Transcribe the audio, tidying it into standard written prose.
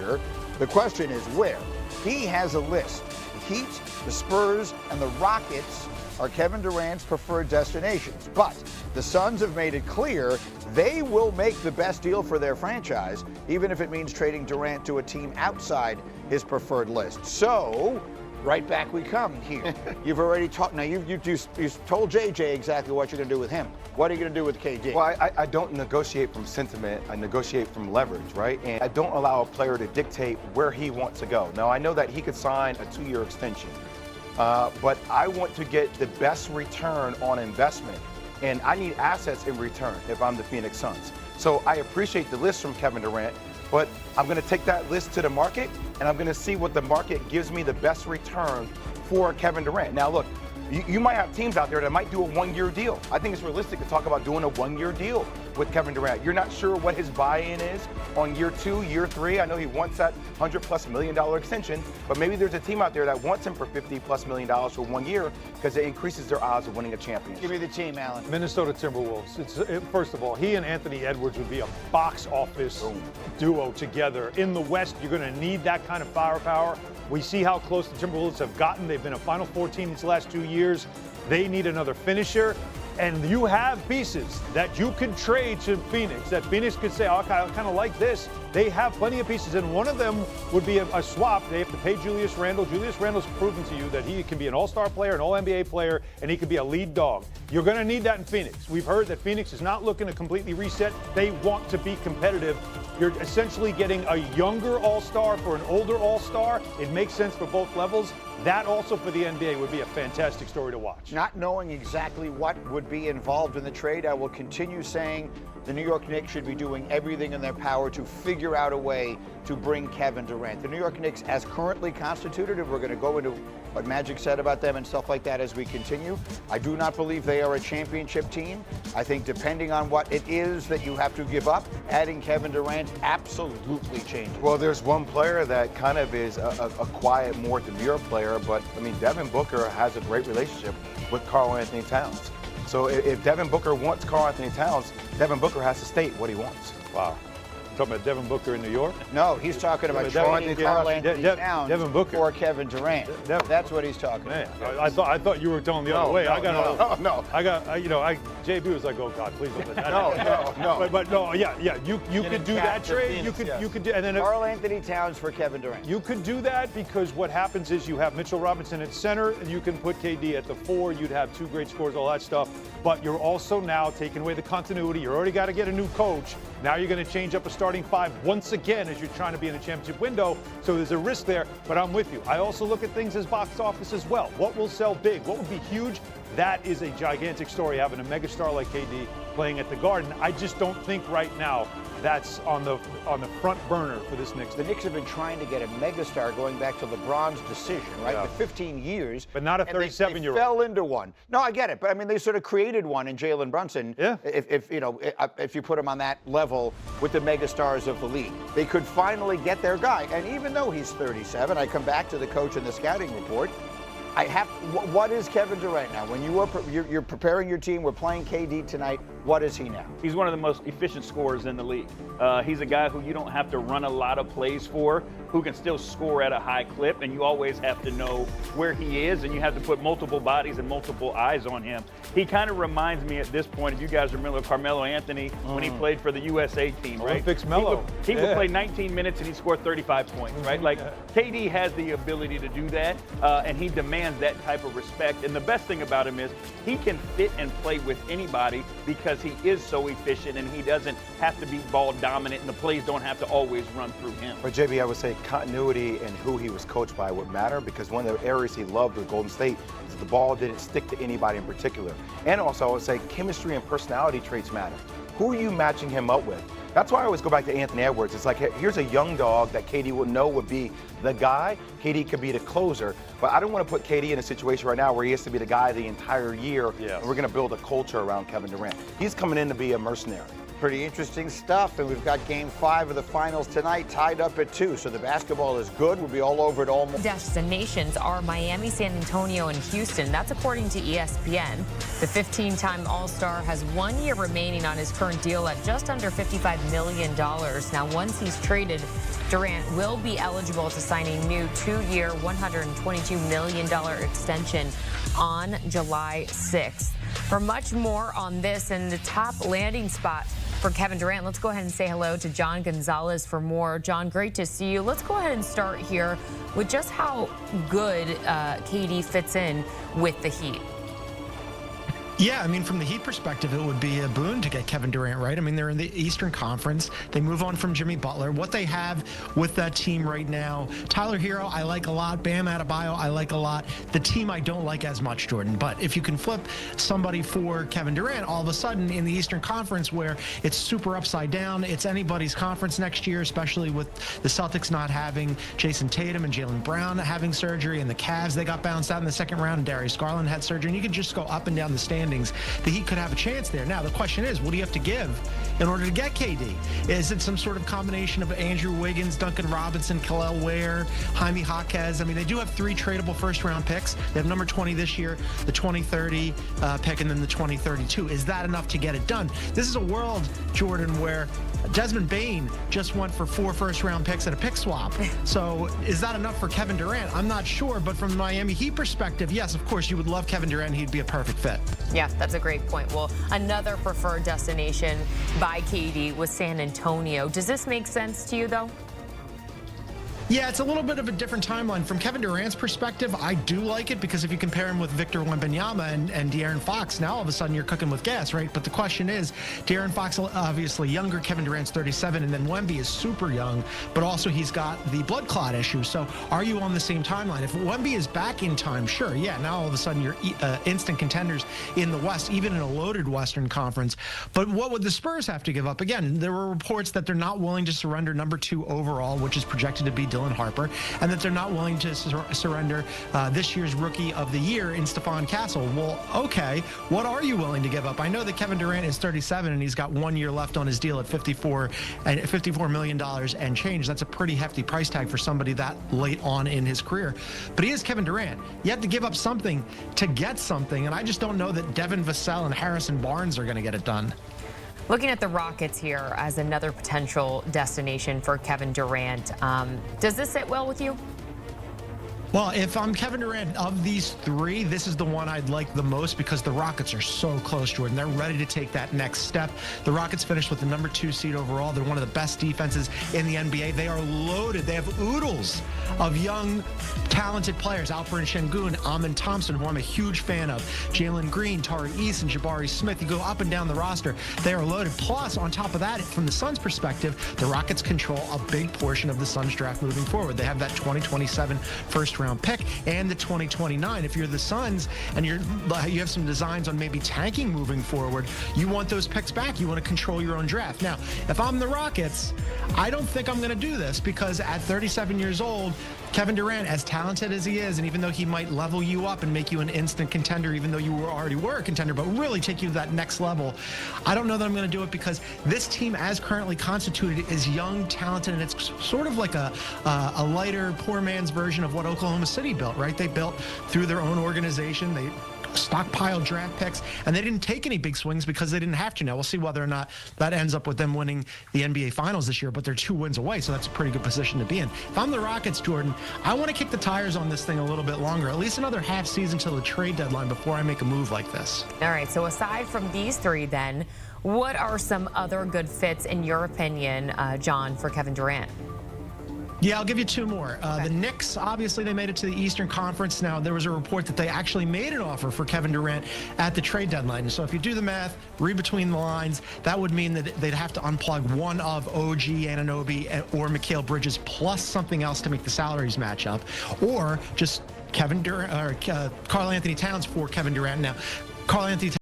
here. The question is where? He has a list. The Heat, the Spurs, and the Rockets are Kevin Durant's preferred destinations. But the Suns have made it clear they will make the best deal for their franchise, even if it means trading Durant to a team outside his preferred list. So, right back we come here. You've already talked. Now, you've told JJ exactly what you're going to do with him. What are you going to do with KD? Well, I don't negotiate from sentiment. I negotiate from leverage, right? And I don't allow a player to dictate where he wants to go. Now, I know that he could sign a 2-year extension, but I want to get the best return on investment, and I need assets in return if I'm the Phoenix Suns. So I appreciate the list from Kevin Durant, but I'm going to take that list to the market, and I'm going to see what the market gives me the best return for Kevin Durant. Now, look, you might have teams out there that might do a 1-year deal. I think it's realistic to talk about doing a 1-year deal with Kevin Durant. You're not sure what his buy-in is on year 2, year 3. I know he wants that $100+ million extension, but maybe there's a team out there that wants him for $50+ million for 1 year because it increases their odds of winning a championship. Give me the team, Alan. Minnesota Timberwolves. First of all, he and Anthony Edwards would be a box office duo together. In the West, you're going to need that kind of firepower. We see how close the Timberwolves have gotten. They've been a Final Four team these last 2 years. They need another finisher. And you have pieces that you could trade to Phoenix, that Phoenix could say, oh, I kind of like this. They have plenty of pieces, and one of them would be a swap. They have to pay Julius Randle. Julius Randle's proven to you that he can be an all-star player, an all-NBA player, and he could be a lead dog. You're going to need that in Phoenix. We've heard that Phoenix is not looking to completely reset. They want to be competitive. You're essentially getting a younger all-star for an older all-star. It makes sense for both levels. That also for the NBA would be a fantastic story to watch. Not knowing exactly what would be involved in the trade, I will continue saying the New York Knicks should be doing everything in their power to figure out a way to bring Kevin Durant. The New York Knicks, as currently constituted, and we're going to go into what Magic said about them and stuff like that as we continue, I do not believe they are a championship team. I think depending on what it is that you have to give up, adding Kevin Durant absolutely changes. Well, there's one player that kind of is a quiet, more demure player, but, I mean, Devin Booker has a great relationship with Karl Anthony Towns. So if Devin Booker wants Karl Anthony Towns, Devin Booker has to state what he wants. Wow. Talking about Devin Booker in New York? No, he's talking about trading Karl Anthony Towns Devin Booker for Kevin Durant. That's what he's talking about. I thought you were going the other way. No. JB was like, oh God, please don't let that. No. But no, yeah. You could do that trade. Phoenix, you could do, and then Karl Anthony Towns for Kevin Durant. You could do that because what happens is you have Mitchell Robinson at center, and you can put KD at the 4. You'd have 2 great scores, all that stuff. But you're also now taking away the continuity. You already got to get a new coach. Now you're going to change up a starting 5 once again as you're trying to be in a championship window. So there's a risk there, but I'm with you. I also look at things as box office as well. What will sell big? What would be huge? That is a gigantic story, having a megastar like KD playing at the Garden. I just don't think right now that's on the front burner for this Knicks. The Knicks have been trying to get a megastar going back to LeBron's decision, right? Yeah. For 15 years. But not a 37-year-old. They fell into one. No, I get it. But I mean, they sort of created one in Jalen Brunson. Yeah. If you put him on that level with the megastars of the league, they could finally get their guy. And even though he's 37, I come back to the coach and the scouting report. What is Kevin Durant now? When you're preparing your team, we're playing KD tonight. What is he now? He's one of the most efficient scorers in the league. He's a guy who you don't have to run a lot of plays for, who can still score at a high clip, and you always have to know where he is, and you have to put multiple bodies and multiple eyes on him. He kind of reminds me at this point, if you guys remember Carmelo Anthony when he played for the USA team, right? Olympics Melo. He would play 19 minutes and he scored 35 points, right? Like, KD has the ability to do that, and he demands that type of respect. And the best thing about him is he can fit and play with anybody because he is so efficient and he doesn't have to be ball dominant and the plays don't have to always run through him. But JB, I would say continuity and who he was coached by would matter, because one of the areas he loved with Golden State is that the ball didn't stick to anybody in particular. And also I would say chemistry and personality traits matter. Who are you matching him up with? That's why I always go back to Anthony Edwards. It's like, here's a young dog that KD would know would be the guy. KD could be the closer. But I don't want to put KD in a situation right now where he has to be the guy the entire year. Yes. And we're going to build a culture around Kevin Durant. He's coming in to be a mercenary. pretty interesting stuff, and we've got Game 5 of the finals tonight tied up at 2, so the basketball is good. We'll be all over it all morning. Destinations are Miami, San Antonio, and Houston. That's according to ESPN. The 15-time All-Star has 1 year remaining on his current deal at just under $55 million. Now, once he's traded, Durant will be eligible to sign a new 2-year, $122 million extension on July 6th. For much more on this and the top landing spot for Kevin Durant, let's go ahead and say hello to John Gonzalez for more. John, great to see you. Let's go ahead and start here with just how good KD fits in with the Heat. Yeah, I mean, from the Heat perspective, it would be a boon to get Kevin Durant, right? I mean, they're in the Eastern Conference. They move on from Jimmy Butler. What they have with that team right now, Tyler Hero, I like a lot. Bam Adebayo, I like a lot. The team I don't like as much, Jordan. But if you can flip somebody for Kevin Durant, all of a sudden in the Eastern Conference where it's super upside down, it's anybody's conference next year, especially with the Celtics not having Jason Tatum and Jaylen Brown having surgery, and the Cavs, they got bounced out in the second round, and Darius Garland had surgery. And you can just go up and down the standings. The Heat could have a chance there. Now, the question is, what do you have to give in order to get KD? Is it some sort of combination of Andrew Wiggins, Duncan Robinson, Khalil Ware, Jaime Jaquez? I mean, they do have 3 tradable first-round picks. They have number 20 this year, the 2030 pick, and then the 2032. Is that enough to get it done? This is a world, Jordan, where Desmond Bane just went for 4 first-round picks and a pick swap. So is that enough for Kevin Durant? I'm not sure, but from the Miami Heat perspective, yes, of course, you would love Kevin Durant. He'd be a perfect fit. Yeah, that's a great point. Well, another preferred destination by KD was San Antonio. Does this make sense to you, though? Yeah, it's a little bit of a different timeline. From Kevin Durant's perspective, I do like it because if you compare him with Victor Wembanyama and De'Aaron Fox, now all of a sudden you're cooking with gas, right? But the question is, De'Aaron Fox obviously younger, Kevin Durant's 37, and then Wemby is super young, but also he's got the blood clot issue. So are you on the same timeline? If Wemby is back in time, sure, yeah, now all of a sudden you're instant contenders in the West, even in a loaded Western Conference. But what would the Spurs have to give up? Again, there were reports that they're not willing to surrender number 2 overall, which is projected to be Dylan Harper, and that they're not willing to surrender this year's Rookie of the Year in Stephon Castle. Well, okay, what are you willing to give up? I know that Kevin Durant is 37 and he's got 1 year left on his deal at $54 million and change. That's a pretty hefty price tag for somebody that late on in his career. But he is Kevin Durant. You have to give up something to get something, and I just don't know that Devin Vassell and Harrison Barnes are going to get it done. Looking at the Rockets here as another potential destination for Kevin Durant, does this sit well with you? Well, if I'm Kevin Durant, of these 3, this is the one I'd like the most because the Rockets are so close, Jordan. They're ready to take that next step. The Rockets finished with the number 2 seed overall. They're one of the best defenses in the NBA. They are loaded. They have oodles of young, talented players. Alperen Şengün, Amin Thompson, who I'm a huge fan of, Jalen Green, Tari Eason, Jabari Smith. You go up and down the roster. They are loaded. Plus, on top of that, from the Suns' perspective, the Rockets control a big portion of the Suns draft moving forward. They have that 2027 first-round pick and the 2029. If you're the Suns and you have some designs on maybe tanking moving forward, you want those picks back. You want to control your own draft. Now, if I'm the Rockets, I don't think I'm going to do this because at 37 years old, Kevin Durant, as talented as he is, and even though he might level you up and make you an instant contender, even though you already were a contender, but really take you to that next level, I don't know that I'm going to do it because this team, as currently constituted, is young, talented, and it's sort of like a lighter, poor man's version of what Oklahoma City built, right? They built through their own organization. They stockpiled draft picks, and they didn't take any big swings because they didn't have to. Now, we'll see whether or not that ends up with them winning the NBA Finals this year, but they're 2 wins away, so that's a pretty good position to be in. If I'm the Rockets, Jordan, I want to kick the tires on this thing a little bit longer, at least another half season till the trade deadline before I make a move like this. All right, so aside from these 3 then, what are some other good fits, in your opinion, John, for Kevin Durant? Yeah, I'll give you 2 more. The Knicks, obviously, they made it to the Eastern Conference. Now, there was a report that they actually made an offer for Kevin Durant at the trade deadline. So if you do the math, read between the lines, that would mean that they'd have to unplug one of OG Anunoby or Mikal Bridges plus something else to make the salaries match up, or just Kevin Durant or Karl Anthony Towns for Kevin Durant. Now, Karl Anthony